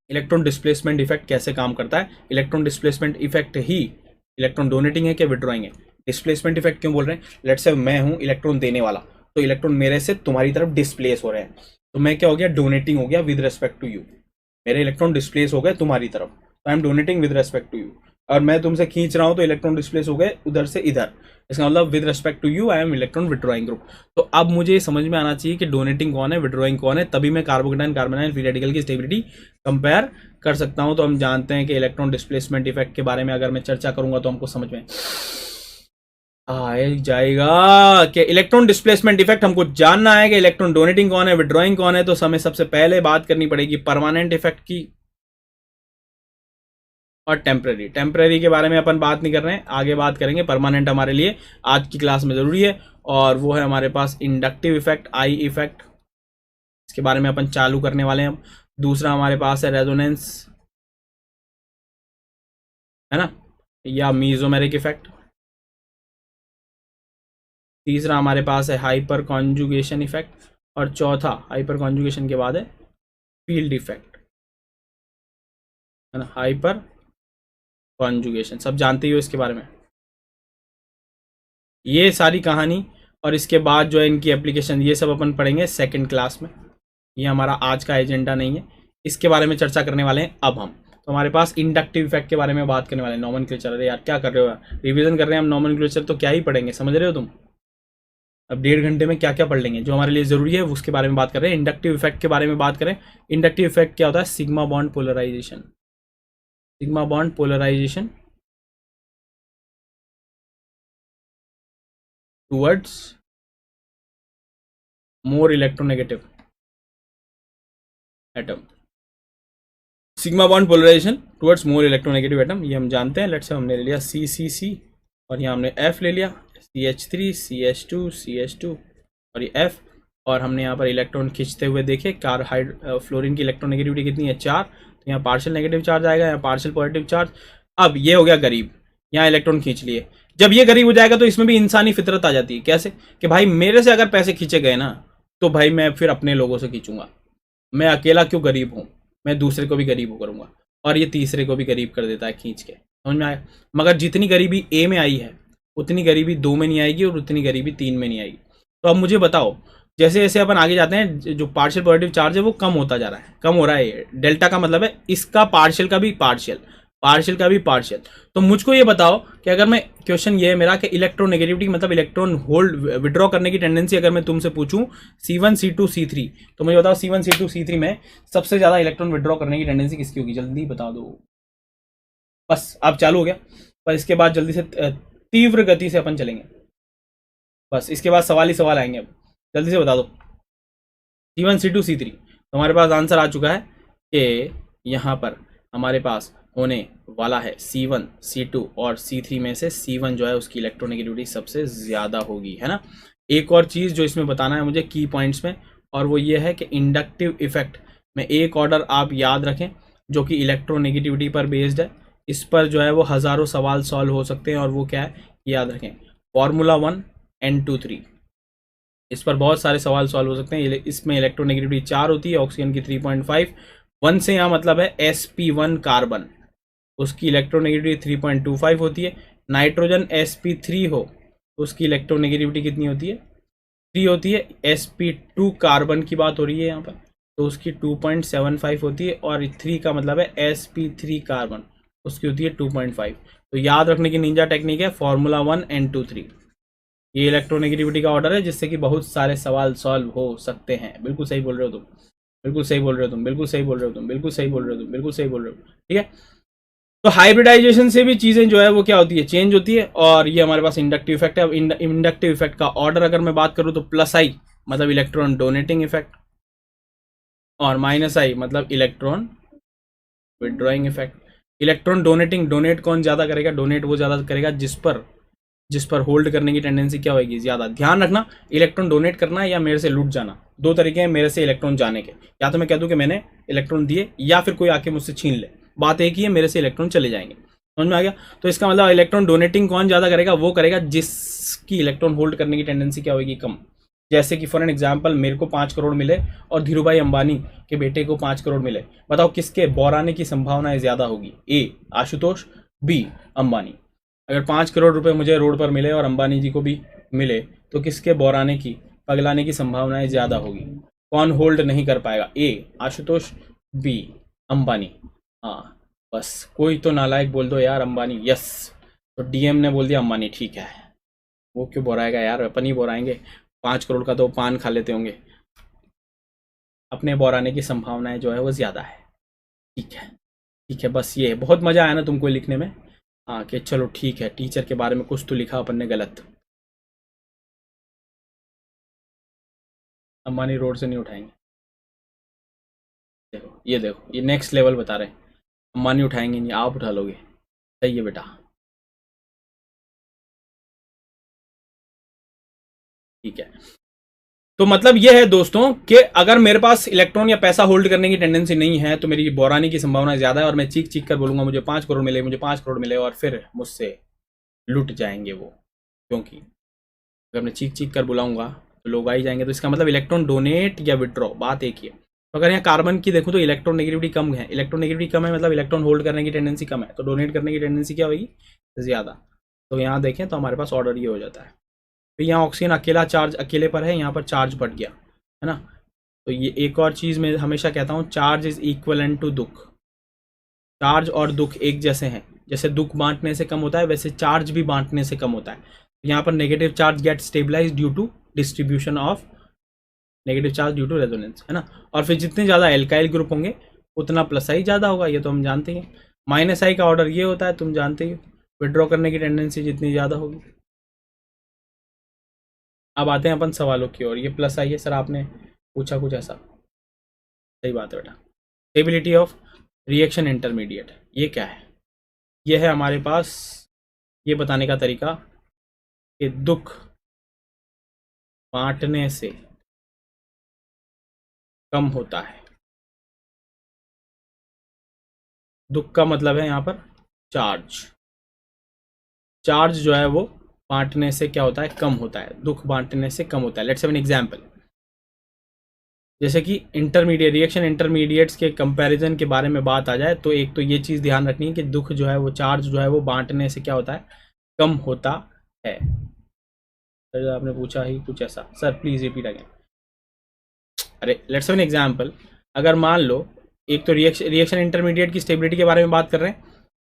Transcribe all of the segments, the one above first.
Electron displacement effect कैसे काम करता है, इलेक्ट्रॉन डिस्प्लेसमेंट इफेक्ट ही इलेक्ट्रॉन डोनेटिंग है क्या विड्रॉइंग है। डिस्प्लेसमेंट इफेक्ट क्यों बोल रहे हैं, लेट्स से मैं हूं इलेक्ट्रॉन देने वाला, तो इलेक्ट्रॉन मेरे से तुम्हारी तरफ डिस्प्लेस हो रहे हैं, तो मैं क्या हो गया, डोनेटिंग हो गया विद रेस्पेक्ट टू यू। मेरे इलेक्ट्रॉन डिस्प्लेस हो गए तुम्हारी तरफ, तो I am donating with respect to you. और मैं तुमसे खींच रहा हूं तो इलेक्ट्रॉन डिस्प्लेस हो गए उधर से इधर, इसका मतलब with respect to you I am electron withdrawing group. तो अब मुझे ये समझ में आना चाहिए कि डोनेटिंग कौन है, विड्रॉइंग कौन है, तभी मैं कार्बोकेटाइन कार्बोनाइल फ्री रेडिकल की स्टेबिलिटी कंपेयर कर सकता हूं। तो हम जानते हैं कि इलेक्ट्रॉन डिस्प्लेसमेंट इफेक्ट के बारे में अगर मैं चर्चा करूंगा तो हमको समझ में आ जाएगा कि इलेक्ट्रॉन डिस्प्लेसमेंट इफेक्ट हमको जानना है कि इलेक्ट्रॉन डोनेटिंग कौन है, विड्रॉइंग कौन है। तो हमें सबसे पहले बात करनी पड़ेगी परमानेंट इफेक्ट की और टेम्पररी। टेम्पररी के बारे में अपन बात नहीं कर रहे हैं, आगे बात करेंगे। परमानेंट हमारे लिए आज की क्लास में जरूरी है, और वो है हमारे पास इंडक्टिव इफेक्ट, आई इफेक्ट, इसके बारे में अपन चालू करने वाले हैं। दूसरा हमारे पास है रेजोनेंस, है ना, या मीजोमेरिक इफेक्ट। तीसरा हमारे पास है हाइपर कॉन्जुगेशन इफेक्ट, और चौथा हाइपर कॉन्जुगेशन के बाद है फील्ड इफेक्ट, है ना, हाइपर कॉन्जुगेशन। सब जानते ही हो इसके बारे में, ये सारी कहानी और इसके बाद जो है इनकी एप्लीकेशन, ये सब अपन पढ़ेंगे सेकंड क्लास में। ये हमारा आज का एजेंडा नहीं है, इसके बारे में चर्चा करने वाले हैं अब हम। तो हमारे पास इंडक्टिव इफेक्ट के बारे में बात करने वाले हैं। नॉमेनक्लेचर, अरे यार क्या कर रहे हो यार, रिवीजन कर रहे हैं हम नॉमेनक्लेचर, तो क्या ही पढ़ेंगे, समझ रहे हो तुम। अब 1.5 घंटे में क्या क्या पढ़ लेंगे, जो हमारे लिए जरूरी है उसके बारे में बात कर रहे हैं। इंडक्टिव इफेक्ट के बारे में बात करें, इंडक्टिव इफेक्ट क्या होता है, sigma bond polarization, sigma bond polarization towards more electronegative atom, sigma bond polarization towards more electronegative atom, ये हम जानते हैं। लेट्स से हमने ले लिया सी और यहाँ हमने एफ ले लिया, CH3 CH2 CH2 और ये एफ, और हमने यहाँ पर इलेक्ट्रॉन खींचते हुए देखे। फ्लोरीन की इलेक्ट्रोनेगेटिविटी कितनी है, 4, तो यहाँ पार्शियल नेगेटिव चार्ज आएगा, यहाँ पार्शियल पॉजिटिव चार्ज। अब ये हो गया गरीब, यहाँ इलेक्ट्रॉन खींच लिए। जब ये गरीब हो जाएगा तो इसमें भी इंसानी फितरत आ जाती है, कैसे कि भाई मेरे से अगर पैसे खींचे गए ना, तो भाई मैं फिर अपने लोगों से खींचूंगा, मैं अकेला क्यों गरीब हूँ, मैं दूसरे को भी गरीब करूंगा, और ये तीसरे को भी गरीब कर देता है खींच के, समझ में आया। मगर जितनी गरीबी ए में आई है उतनी गरीबी 2 में नहीं आएगी, और उतनी गरीबी 3 में नहीं आएगी। तो अब मुझे बताओ, जैसे जैसे अपन आगे जाते हैं जो पार्शियल पॉजिटिव चार्ज है वो कम होता जा रहा है, कम हो रहा है। डेल्टा का मतलब है इसका पार्शियल का भी पार्शियल, पार्शियल का भी पार्शियल। तो मुझको ये बताओ कि अगर मैं, क्वेश्चन ये है मेरा कि इलेक्ट्रोनेगेटिविटी मतलब इलेक्ट्रॉन होल्ड विड्रॉ करने की टेंडेंसी अगर मैं तुमसे पूछूं C1 C2 C3, तो मुझे बताओ C1 C2 C3 में सबसे ज्यादा इलेक्ट्रॉन विड्रॉ करने की टेंडेंसी किसकी होगी, जल्दी बता दो। बस अब चालू हो गया, पर इसके बाद जल्दी से तीव्र गति से अपन चलेंगे, बस इसके बाद सवाल ही सवाल आएंगे। अब जल्दी से बता दो C1 C2 C3। तो हमारे पास आंसर आ चुका है कि यहाँ पर हमारे पास होने वाला है C1 C2 और C3 में से C1 जो है उसकी इलेक्ट्रोनेगेटिविटी सबसे ज़्यादा होगी, है ना। एक और चीज़ जो इसमें बताना है मुझे की पॉइंट्स में, और वो ये है कि इंडक्टिव इफेक्ट में एक ऑर्डर आप याद रखें जो कि इलेक्ट्रोनेगेटिविटी पर बेस्ड है। इस पर जो है वो हज़ारों सवाल सॉल्व हो सकते हैं, और वो क्या है याद रखें, फार्मूला 1 N2 3, इस पर बहुत सारे सवाल सॉल्व हो सकते हैं। इसमें इलेक्ट्रोनेगेटिविटी 4 होती है, ऑक्सीजन की 3.5, 1 से यहाँ मतलब है sp1 कार्बन, उसकी इलेक्ट्रोनेगेटिविटी 3.25 होती है। नाइट्रोजन sp3 हो उसकी इलेक्ट्रोनेगेटिविटी कितनी होती है, 3 होती है। sp2 कार्बन की बात हो रही है यहाँ पर, तो उसकी 2.75 होती है, और 3 का मतलब है sp3 कार्बन, उसकी होती है 2.5। तो याद रखने की निंजा टेक्निक है फार्मूला 1 N2 3, ये इलेक्ट्रोनेगेटिविटी का ऑर्डर है जिससे कि बहुत सारे सवाल सॉल्व हो सकते हैं। बिल्कुल सही बोल रहे हो तुम, बिल्कुल सही बोल रहे हो तुम, बिल्कुल सही बोल रहे हो तुम, बिल्कुल सही बोल रहे हो तुम, बिल्कुल सही बोल रहे हो, ठीक है। तो हाइब्रिडाइजेशन से भी चीज़ें जो है वो क्या होती है, चेंज होती है, और ये हमारे पास इंडक्टिव इफेक्ट है। अब इंडक्टिव इफेक्ट का ऑर्डर अगर मैं बात करूँ तो +I मतलब इलेक्ट्रॉन डोनेटिंग इफेक्ट, और -I मतलब electron withdrawing effect. Electron donating, donate कौन ज़्यादा करेगा, डोनेट वो ज़्यादा करेगा जिस पर होल्ड करने की टेंडेंसी क्या होगी, ज़्यादा। ध्यान रखना, इलेक्ट्रॉन डोनेट करना है या मेरे से लूट जाना, दो तरीके हैं मेरे से इलेक्ट्रॉन जाने के। या तो मैं कह दूं कि मैंने इलेक्ट्रॉन दिए, या फिर कोई आके मुझसे छीन ले, बात एक ही है, मेरे से इलेक्ट्रॉन चले जाएंगे। समझ में आ गया। तो इसका मतलब इलेक्ट्रॉन डोनेटिंग कौन ज़्यादा करेगा, वो करेगा जिसकी इलेक्ट्रॉन होल्ड करने की टेंडेंसी क्या होगी, कम। जैसे कि फॉर एन एग्जाम्पल मेरे को 5 करोड़ मिले और धीरू भाई अंबानी के बेटे को 5 करोड़ मिले, बताओ किसके बोराने की संभावनाएं ज्यादा होगी? ए आशुतोष, बी अंबानी। अगर 5 करोड़ रुपए मुझे रोड पर मिले और अंबानी जी को भी मिले तो किसके बोराने की, पगलाने की संभावनाएं ज्यादा होगी? कौन होल्ड नहीं कर पाएगा? ए आशुतोष, बी अंबानी। हाँ बस कोई तो नालायक बोल दो यार अंबानी। यस, तो डीएम ने बोल दिया अंबानी। ठीक है, वो क्यों बोराएगा यार, अपन ही बोराएंगे। 5 करोड़ का तो पान खा लेते होंगे, अपने बोराने की संभावनाएं जो है वो ज्यादा है। ठीक है ठीक है, बस ये बहुत मजा आया ना तुमको लिखने में। हाँ कि चलो ठीक है, टीचर के बारे में कुछ तो लिखा अपन ने गलत। अंबानी रोड से नहीं उठाएंगे। देखो ये नेक्स्ट लेवल बता रहे हैं, अंबानी उठाएंगे नहीं, आप उठा लोगे। सही है बेटा, ठीक है। तो मतलब ये है दोस्तों कि अगर मेरे पास इलेक्ट्रॉन या पैसा होल्ड करने की टेंडेंसी नहीं है तो मेरी बोरानी की संभावना ज्यादा है, और मैं चीख चीख कर बोलूंगा मुझे 5 करोड़ मिले, मुझे 5 करोड़ मिले, और फिर मुझसे लुट जाएंगे वो। क्योंकि अगर मैं चीख चीख कर बुलाऊंगा तो लोग आ ही जाएंगे। तो इसका मतलब इलेक्ट्रॉन डोनेट या विड्रॉ, बात एक ही है। तो अगर यहाँ कार्बन की देखूँ तो इलेक्ट्रॉन नेगेटिविटी कम है, इलेक्ट्रॉन नेगेटिविटी कम है मतलब इलेक्ट्रॉन होल्ड करने की टेंडेंसी कम है, तो डोनेट करने की टेंडेंसी क्या होगी? ज्यादा। तो यहाँ देखें तो हमारे पास ऑर्डर ये हो जाता है। तो यहाँ ऑक्सीजन अकेला चार्ज अकेले पर है, यहाँ पर चार्ज बढ़ गया है ना। तो ये एक और चीज़ मैं हमेशा कहता हूँ, चार्ज इज इक्वलेंट टू दुख। चार्ज और दुख एक जैसे हैं, जैसे दुख बांटने से कम होता है वैसे चार्ज भी बांटने से कम होता है। यहाँ पर negative charge get stabilize due to distribution of negative charge due to resonance, है ना। और फिर जितने ज़्यादा एल्काइल ग्रुप होंगे उतना प्लस आई ज़्यादा होगा, ये तो हम जानते हैं। माइनस आई का ऑर्डर ये होता है, तुम जानते ही हो, विड्रॉ करने की टेंडेंसी जितनी ज़्यादा होगी। अब आते हैं अपन सवालों की ओर। ये प्लस आई है सर, आपने पूछा कुछ ऐसा। सही बात है बेटा। स्टेबिलिटी ऑफ रिएक्शन इंटरमीडिएट, ये क्या है? ये है हमारे पास ये बताने का तरीका कि दुख बांटने से कम होता है। दुख का मतलब है यहाँ पर चार्ज। चार्ज जो है वो बांटने से क्या होता है? कम होता है। दुख बांटने से कम होता है। Let's have an example. जैसे कि इंटरमीडिएट रिएक्शन इंटरमीडिएट्स के कंपैरिजन के बारे में बात आ जाए तो एक तो ये चीज़ ध्यान रखनी है कि दुख जो है वो चार्ज जो है वो बांटने से क्या होता है? कम होता है। सर आपने पूछा ही कुछ ऐसा, सर प्लीज रिपीट अगेन। अरे लेट्स हैव एन एग्जांपल। अगर मान लो एक तो रिएक्शन इंटरमीडिएट की स्टेबिलिटी के बारे में बात कर रहे हैं,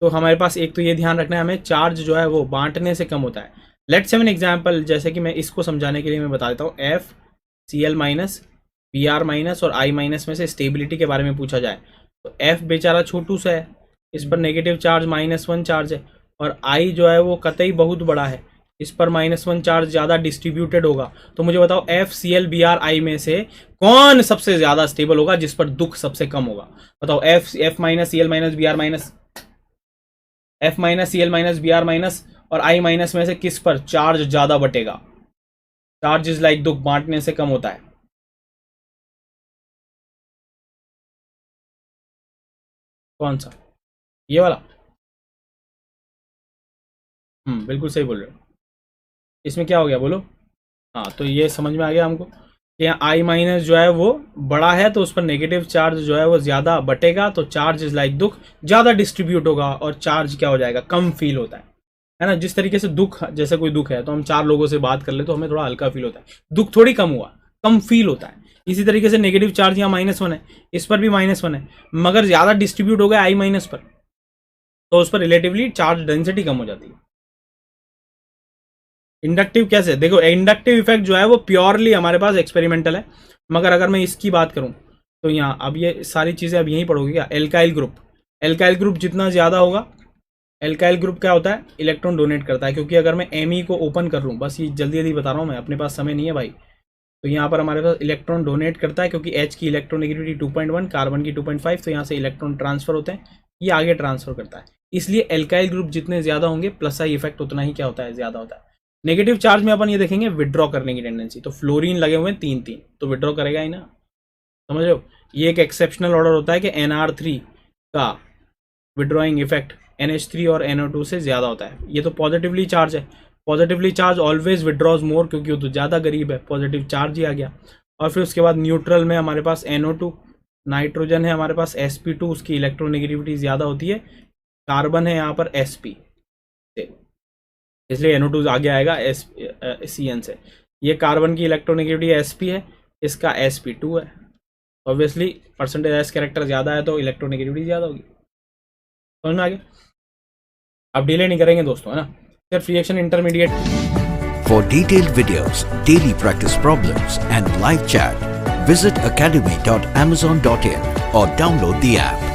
तो हमारे पास एक तो ये ध्यान रखना है हमें, चार्ज जो है वो बांटने से कम होता है। लेट्स हैव एन एग्जांपल, जैसे कि मैं इसको समझाने के लिए मैं बता देता हूँ। F C L minus B R minus और आई माइनस में से स्टेबिलिटी के बारे में पूछा जाए तो एफ बेचारा छोटू सा है, इस पर नेगेटिव चार्ज -1 चार्ज है, और आई जो है वो कतई बहुत बड़ा है, इस पर -1 चार्ज ज़्यादा डिस्ट्रीब्यूटेड होगा। तो मुझे बताओ F C L B R I में से कौन सबसे ज़्यादा स्टेबल होगा, जिस पर दुख सबसे कम होगा? बताओ। F minus C L minus B R minus, F minus C L minus B R minus और आई माइनस में से किस पर चार्ज ज़्यादा बटेगा? चार्ज इज लाइक दुख बांटने से कम होता है। कौन सा? ये वाला? बिल्कुल सही बोल रहे हो। इसमें क्या हो गया बोलो? हाँ तो ये समझ में आ गया हमको कि यहाँ आई माइनस जो है वो बड़ा है तो उस पर नेगेटिव चार्ज जो है वो ज़्यादा बटेगा, तो चार्ज इज लाइक दुख ज़्यादा डिस्ट्रीब्यूट होगा और चार्ज क्या हो जाएगा? कम फील होता है ना। जिस तरीके से दुख, जैसे कोई दुख है तो हम 4 लोगों से बात कर ले तो हमें थोड़ा हल्का फील होता है, दुख थोड़ी कम हुआ, कम फील होता है। इसी तरीके से नेगेटिव चार्ज यहाँ -1 है, इस पर भी -1 है, मगर ज़्यादा डिस्ट्रीब्यूट हो गया आई माइनस पर, तो उस पर रिलेटिवली चार्ज डेंसिटी कम हो जाती है। इंडक्टिव कैसे? देखो इंडक्टिव इफेक्ट जो है वो प्योरली हमारे पास एक्सपेरिमेंटल है, मगर अगर मैं इसकी बात करूं तो यहाँ अब ये सारी चीज़ें अब यहीं पढ़ोगे क्या? एल्काइल ग्रुप, एल्काइल ग्रुप जितना ज़्यादा होगा, एल्काइल ग्रुप क्या होता है? इलेक्ट्रॉन डोनेट करता है। क्योंकि अगर मैं एम को ओपन कर लूँ, बस ये जल्दी जल्दी बता रहा हूँ मैं, अपने पास समय नहीं है भाई, तो यहाँ पर हमारे पास इलेक्ट्रॉन डोनेट करता है क्योंकि एच की इलेक्ट्रोनेगेटिविटी 2.1, कार्बन की 2.5, तो यहाँ से इलेक्ट्रॉन ट्रांसफर होते हैं, ये आगे ट्रांसफर करता है। इसलिए एल्काइल ग्रुप जितने ज़्यादा होंगे प्लस आई इफेक्ट उतना ही क्या होता है? ज़्यादा होता है। नेगेटिव चार्ज में अपन ये देखेंगे विड्रॉ करने की टेंडेंसी, तो फ्लोरीन लगे हुए हैं 3-3, तो विड्रॉ करेगा ही ना, समझ रहे हो। ये एक एक्सेप्शनल ऑर्डर होता है कि NR3 का विड्रॉइंग इफेक्ट NH3 और NO2 से ज़्यादा होता है। ये तो पॉजिटिवली चार्ज है, पॉजिटिवली चार्ज ऑलवेज विड्रॉज मोर, क्योंकि वो तो ज़्यादा करीब है, पॉजिटिव चार्ज ही आ गया। और फिर उसके बाद न्यूट्रल में हमारे पास NO2, नाइट्रोजन है हमारे पास sp2, उसकी इलेक्ट्रोनेगेटिविटी ज़्यादा होती है। कार्बन है यहाँ पर sp से, इसलिए NO2 आगे आएगा CN से। ये कार्बन की इलेक्ट्रोनेगेटिविटी sp है, इसका sp2 है। ऑब्वियसली परसेंटेज एस कैरेक्टर ज़्यादा है तो इलेक्ट्रोनेगेटिविटी ज़्यादा होगी। समझ में आ गया? अब डिले नहीं करेंगे दोस्तों, है ना, सिर्फ reaction intermediate. For detailed videos, daily practice problems and live chat, visit academy.amazon.in or download the app.